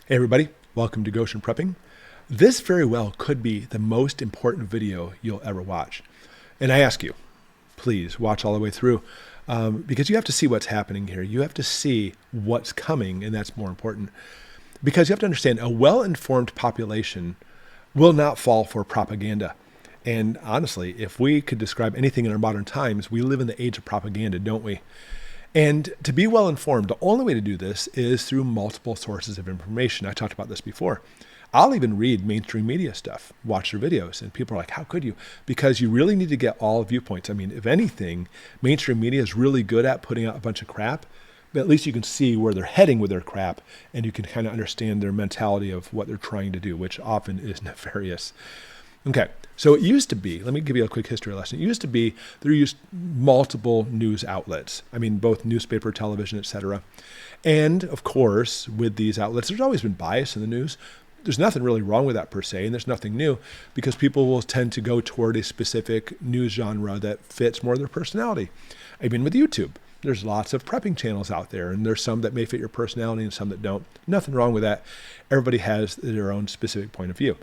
Hey everybody, welcome to Goshen Prepping. This very well could be the most important video you'll ever watch. And I ask you, please watch all the way through because you have to see what's happening here. You have to see what's coming, and that's more important. Because you have to understand, a well-informed population will not fall for propaganda. And honestly, if we could describe anything in our modern times, we live in the age of propaganda, don't we? And to be well informed, the only way to do this is through multiple sources of information. I talked about this before. I'll even read mainstream media stuff, watch their videos, and people are like, how could you? Because you really need to get all viewpoints. I mean, if anything, mainstream media is really good at putting out a bunch of crap, but at least you can see where they're heading with their crap, and you can kind of understand their mentality of what they're trying to do, which often is nefarious. Okay, so it used to be, let me give you a quick history lesson. It used to be there used multiple news outlets. I mean, both newspaper, television, etc. And of course, with these outlets, there's always been bias in the news. There's nothing really wrong with that per se, and there's nothing new because people will tend to go toward a specific news genre that fits more their personality. I mean, with YouTube, there's lots of prepping channels out there, and there's some that may fit your personality and some that don't. Nothing wrong with that. Everybody has their own specific point of view.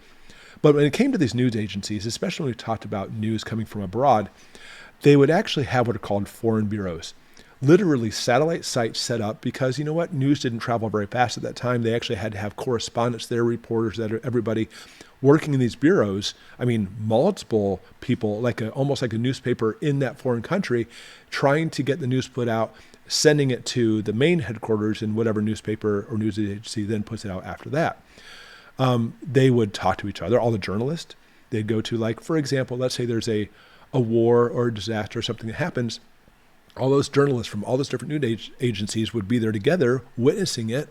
But when it came to these news agencies, especially when we talked about news coming from abroad, they would actually have what are called foreign bureaus. Literally satellite sites set up because, you know what, news didn't travel very fast at that time. They actually had to have correspondents there, reporters, everybody working in these bureaus. I mean, multiple people, almost like a newspaper in that foreign country, trying to get the news put out, sending it to the main headquarters in whatever newspaper or news agency then puts it out after that. They would talk to each other, all the journalists. They'd go to, like, for example, let's say there's a war or a disaster or something that happens. All those journalists from all those different news agencies would be there together, witnessing it,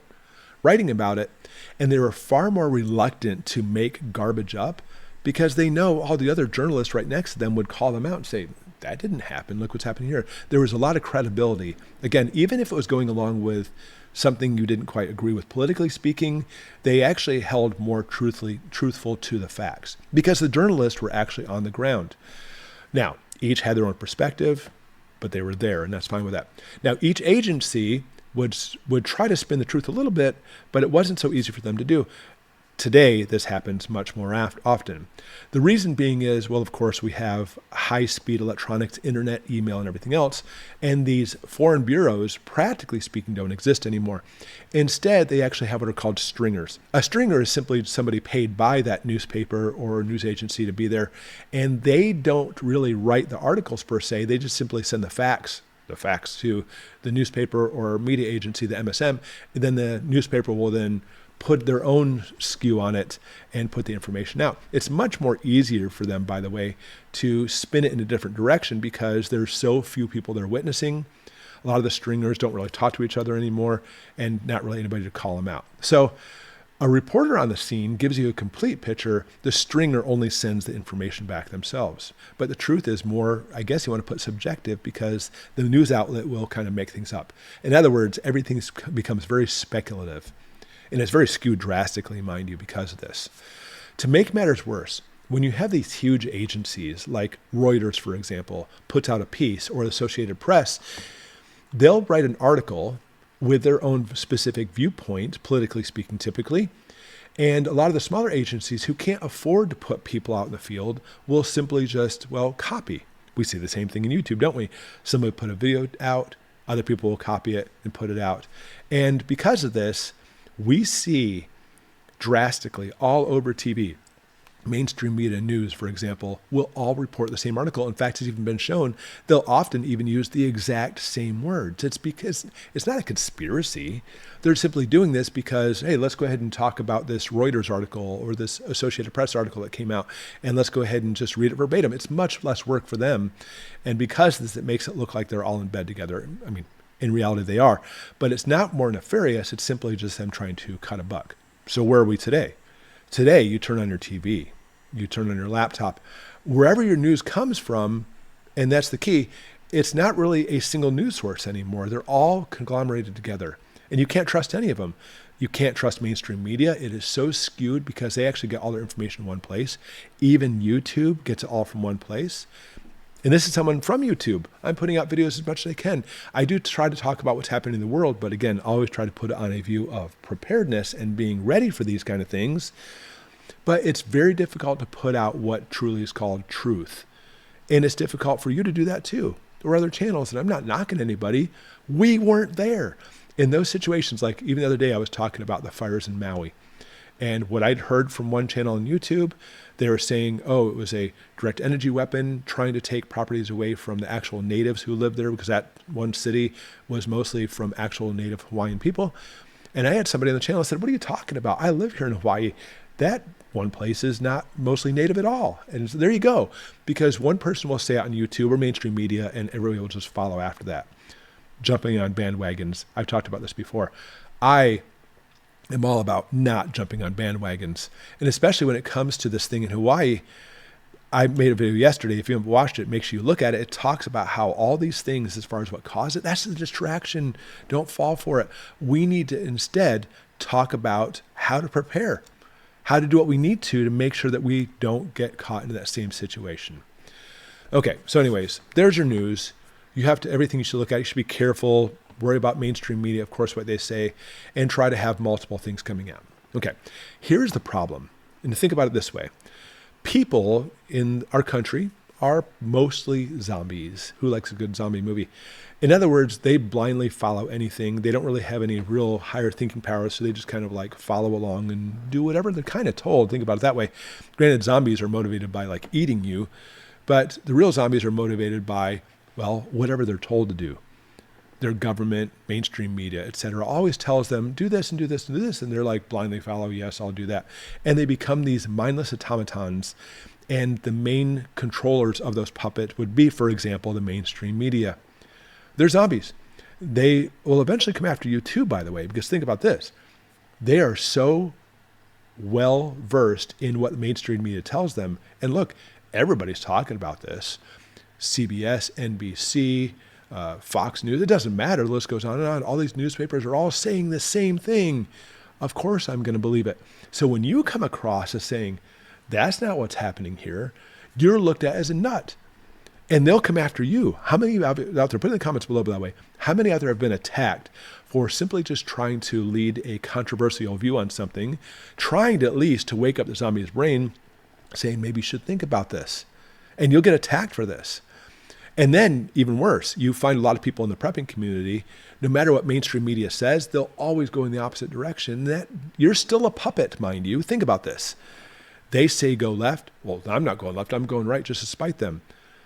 writing about it. And they were far more reluctant to make garbage up because they know all the other journalists right next to them would call them out and say, that didn't happen. Look what's happening here. There was a lot of credibility. Again, even if it was going along with something you didn't quite agree with politically speaking, they actually held more truthful to the facts because the journalists were actually on the ground. Now, each had their own perspective, but they were there, and that's fine with that. Now, each agency would try to spin the truth a little bit, but it wasn't so easy for them to do. Today, this happens much more often. The reason being is, well, of course, we have high-speed electronics, internet, email, and everything else, and these foreign bureaus, practically speaking, don't exist anymore. Instead, they actually have what are called stringers. A stringer is simply somebody paid by that newspaper or news agency to be there, and they don't really write the articles per se. They just simply send the facts to the newspaper or media agency, the MSM, and then the newspaper will then put their own skew on it and put the information out. It's much more easier for them, by the way, to spin it in a different direction because there's so few people they're witnessing. A lot of the stringers don't really talk to each other anymore and not really anybody to call them out. So a reporter on the scene gives you a complete picture. The stringer only sends the information back themselves. But the truth is more, I guess you want to put subjective because the news outlet will kind of make things up. In other words, everything becomes very speculative. And it's very skewed drastically, mind you, because of this. To make matters worse, when you have these huge agencies like Reuters, for example, puts out a piece, or the Associated Press, they'll write an article with their own specific viewpoint, politically speaking, typically. And a lot of the smaller agencies who can't afford to put people out in the field will simply just, copy. We see the same thing in YouTube, don't we? Somebody put a video out, other people will copy it and put it out. And because of this, we see drastically all over TV, mainstream media news, for example, will all report the same article. In fact, it's even been shown they'll often even use the exact same words. It's because it's not a conspiracy. They're simply doing this because, hey, let's go ahead and talk about this Reuters article or this Associated Press article that came out, and let's go ahead and just read it verbatim. It's much less work for them. And because of this, it makes it look like they're all in bed together. I mean, in reality, they are. But it's not more nefarious. It's simply just them trying to cut a buck. So where are we today? Today, you turn on your TV. You turn on your laptop. Wherever your news comes from, and that's the key, it's not really a single news source anymore. They're all conglomerated together. And you can't trust any of them. You can't trust mainstream media. It is so skewed because they actually get all their information in one place. Even YouTube gets it all from one place. And this is someone from YouTube. I'm putting out videos as much as I can. I do try to talk about what's happening in the world, but again, always try to put it on a view of preparedness and being ready for these kind of things. But it's very difficult to put out what truly is called truth. And it's difficult for you to do that too. There were other channels, and I'm not knocking anybody. We weren't there. In those situations, like even the other day, I was talking about the fires in Maui. And what I'd heard from one channel on YouTube, they were saying, oh, it was a direct energy weapon trying to take properties away from the actual natives who lived there, because that one city was mostly from actual native Hawaiian people. And I had somebody on the channel that said, what are you talking about? I live here in Hawaii. That one place is not mostly native at all. And so there you go. Because one person will say it on YouTube or mainstream media, and everybody will just follow after that. Jumping on bandwagons. I've talked about this before. I am all about not jumping on bandwagons. And especially when it comes to this thing in Hawaii, I made a video yesterday. If you haven't watched it, make sure you look at it. It talks about how all these things, as far as what caused it, that's the distraction. Don't fall for it. We need to instead talk about how to prepare, how to do what we need to make sure that we don't get caught into that same situation. Okay, so anyways, there's your news. You have to, everything you should look at, you should be careful, worry about mainstream media, of course, what they say, and try to have multiple things coming out. Okay, here's the problem. And think about it this way. People in our country are mostly zombies. Who likes a good zombie movie? In other words, they blindly follow anything. They don't really have any real higher thinking power, so they just kind of like follow along and do whatever they're kind of told. Think about it that way. Granted, zombies are motivated by like eating you, but the real zombies are motivated by, well, whatever they're told to do. Their government, mainstream media, etc., always tells them, do this and do this and do this. And they're like blindly follow, yes, I'll do that. And they become these mindless automatons. And the main controllers of those puppets would be, for example, the mainstream media. They're zombies. They will eventually come after you too, by the way, because think about this. They are so well versed in what the mainstream media tells them. And look, everybody's talking about this. CBS, NBC, Fox News, it doesn't matter. The list goes on and on. All these newspapers are all saying the same thing. Of course, I'm going to believe it. So when you come across as saying, that's not what's happening here, you're looked at as a nut. And they'll come after you. How many out there, put in the comments below, by the way, how many out there have been attacked for simply just trying to lead a controversial view on something, trying to at least to wake up the zombie's brain, saying maybe you should think about this. And you'll get attacked for this. And then, even worse, you find a lot of people in the prepping community, no matter what mainstream media says, they'll always go in the opposite direction. That you're still a puppet, mind you. Think about this. They say go left. Well, I'm not going left. I'm going right just to spite them.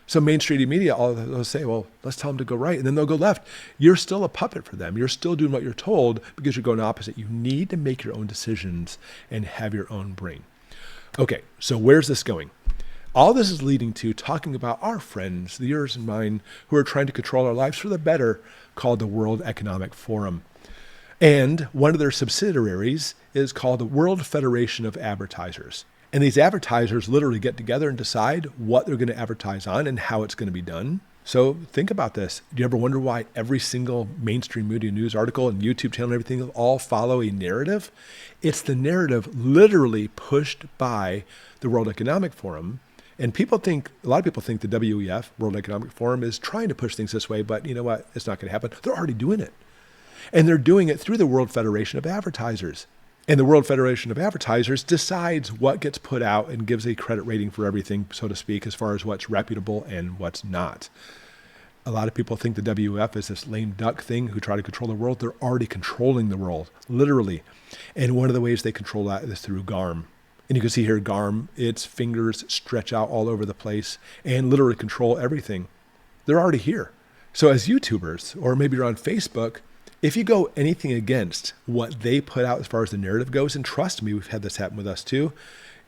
So mainstream media, they'll say, well, let's tell them to go right. And then they'll go left. You're still a puppet for them. You're still doing what you're told because you're going opposite. You need to make your own decisions and have your own brain. Okay, so where's this going? All this is leading to talking about our friends, yours and mine, who are trying to control our lives for the better, called the World Economic Forum. And one of their subsidiaries is called the World Federation of Advertisers. And these advertisers literally get together and decide what they're going to advertise on and how it's going to be done. So think about this. Do you ever wonder why every single mainstream media news article and YouTube channel and everything all follow a narrative? It's the narrative literally pushed by the World Economic Forum. And a lot of people think the WEF, World Economic Forum, is trying to push things this way, but you know what? It's not going to happen. They're already doing it. And they're doing it through the World Federation of Advertisers. And the World Federation of Advertisers decides what gets put out and gives a credit rating for everything, so to speak, as far as what's reputable and what's not. A lot of people think the WEF is this lame duck thing who try to control the world. They're already controlling the world, literally. And one of the ways they control that is through GARM. And you can see here, GARM, its fingers stretch out all over the place and literally control everything. They're already here. So as YouTubers, or maybe you're on Facebook, if you go anything against what they put out as far as the narrative goes, and trust me, we've had this happen with us too,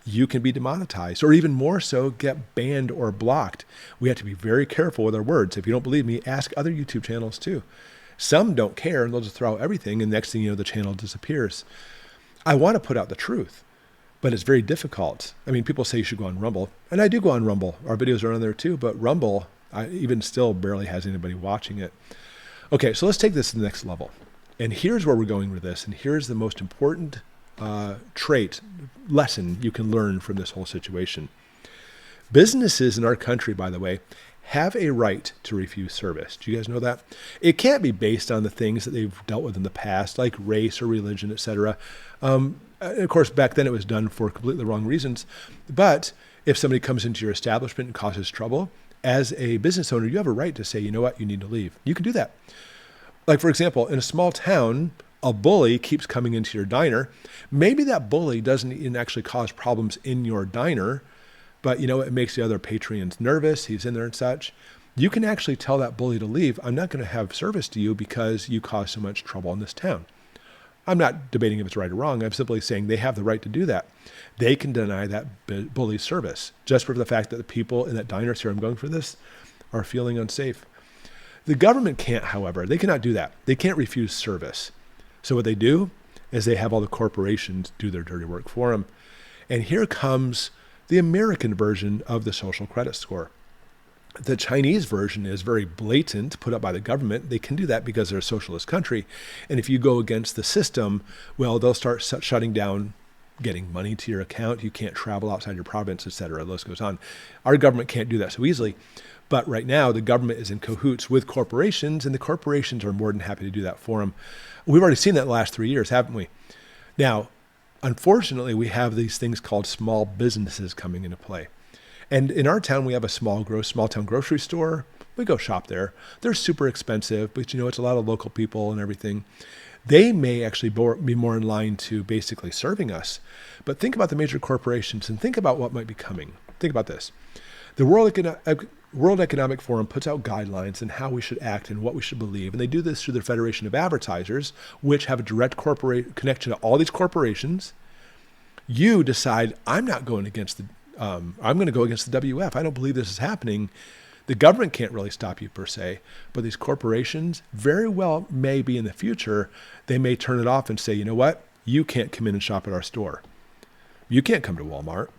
you can be demonetized, or even more so, get banned or blocked. We have to be very careful with our words. If you don't believe me, ask other YouTube channels too. Some don't care, and they'll just throw out everything, and next thing you know, the channel disappears. I want to put out the truth. But it's very difficult. I mean, people say you should go on Rumble, and I do go on Rumble. Our videos are on there too, but Rumble, even still barely has anybody watching it. Okay, so let's take this to the next level. And here's where we're going with this, and here's the most important lesson you can learn from this whole situation. Businesses in our country, by the way, have a right to refuse service. Do you guys know that? It can't be based on the things that they've dealt with in the past, like race or religion, etc. Of course, back then it was done for completely wrong reasons. But if somebody comes into your establishment and causes trouble, as a business owner, you have a right to say, you know what, you need to leave. You can do that. Like, for example, in a small town, a bully keeps coming into your diner. Maybe that bully doesn't even actually cause problems in your diner, but it makes the other patrons nervous. He's in there and such. You can actually tell that bully to leave. I'm not going to have service to you because you cause so much trouble in this town. I'm not debating if it's right or wrong. I'm simply saying they have the right to do that. They can deny that bully service just for the fact that the people in that diner, here I'm going for this, are feeling unsafe. The government can't, however, they cannot do that. They can't refuse service. So what they do is they have all the corporations do their dirty work for them. And here comes the American version of the social credit score. The Chinese version is very blatant, put up by the government. They can do that because they're a socialist country. And if you go against the system, well, they'll start shutting down getting money to your account. You can't travel outside your province, etc. The list goes on. Our government can't do that so easily. But right now, the government is in cahoots with corporations, and the corporations are more than happy to do that for them. We've already seen that in the last 3 years, haven't we? Now, unfortunately, we have these things called small businesses coming into play. And in our town, we have a small town grocery store. We go shop there. They're super expensive, but it's a lot of local people and everything. They may actually be more in line to basically serving us. But think about the major corporations and think about what might be coming. Think about this. The World Economic Forum puts out guidelines on how we should act and what we should believe. And they do this through their Federation of Advertisers, which have a direct connection to all these corporations. You decide, I'm not going against I'm going to go against the WF. I don't believe this is happening. The government can't really stop you per se, but these corporations very well may be in the future. They may turn it off and say, you know what? You can't come in and shop at our store. You can't come to Walmart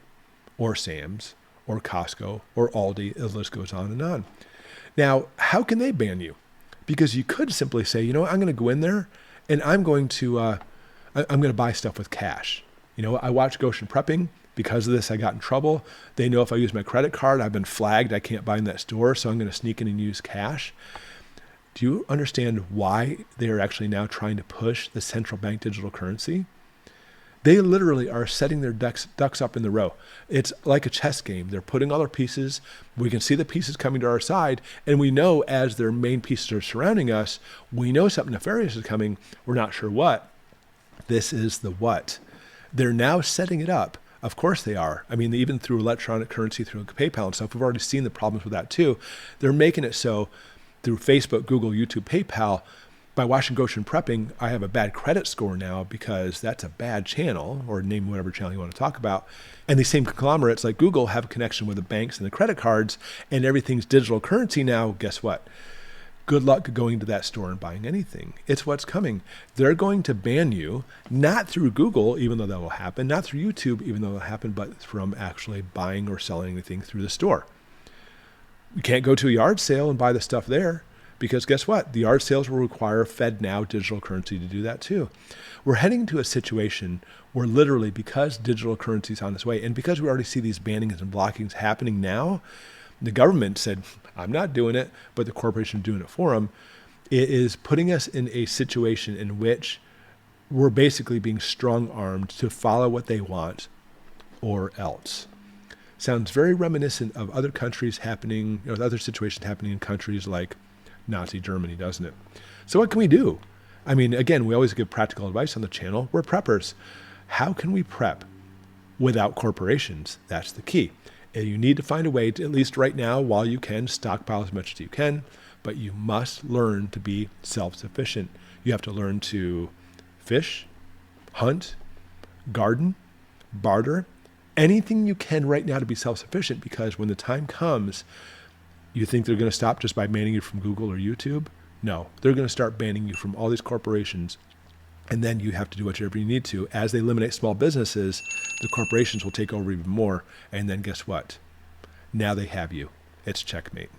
or Sam's or Costco or Aldi. The list goes on and on. Now, how can they ban you? Because you could simply say, I'm going to go in there and I'm going to buy stuff with cash. I watch Goshen Prepping. Because of this, I got in trouble. They know if I use my credit card, I've been flagged. I can't buy in that store, so I'm going to sneak in and use cash. Do you understand why they are actually now trying to push the central bank digital currency? They literally are setting their ducks up in the row. It's like a chess game. They're putting all their pieces. We can see the pieces coming to our side, and we know as their main pieces are surrounding us, we know something nefarious is coming. We're not sure what. This is the what. They're now setting it up. Of course they are. I mean, even through electronic currency, through PayPal and stuff, we've already seen the problems with that too. They're making it so through Facebook, Google, YouTube, PayPal. By watching Goshen Prepping, I have a bad credit score now because that's a bad channel, or name whatever channel you want to talk about. And these same conglomerates like Google have a connection with the banks and the credit cards, and everything's digital currency now. Guess what? Good luck going to that store and buying anything. It's what's coming. They're going to ban you, not through Google, even though that will happen, not through YouTube, even though it will happen, but from actually buying or selling anything through the store. You can't go to a yard sale and buy the stuff there because guess what? The yard sales will require FedNow digital currency to do that too. We're heading to a situation where literally because digital currency is on its way and because we already see these bannings and blockings happening now, the government said, I'm not doing it, but the corporation is doing it for them. It is putting us in a situation in which we're basically being strong-armed to follow what they want or else. Sounds very reminiscent of other countries happening, other situations happening in countries like Nazi Germany, doesn't it? So what can we do? I mean, again, we always give practical advice on the channel. We're preppers. How can we prep without corporations? That's the key. And you need to find a way to, at least right now, while you can, stockpile as much as you can, but you must learn to be self-sufficient. You have to learn to fish, hunt, garden, barter, anything you can right now to be self-sufficient, because when the time comes, you think they're going to stop just by banning you from Google or YouTube? No, they're going to start banning you from all these corporations. And then you have to do whatever you need to. As they eliminate small businesses, the corporations will take over even more. And then guess what? Now they have you. It's checkmate.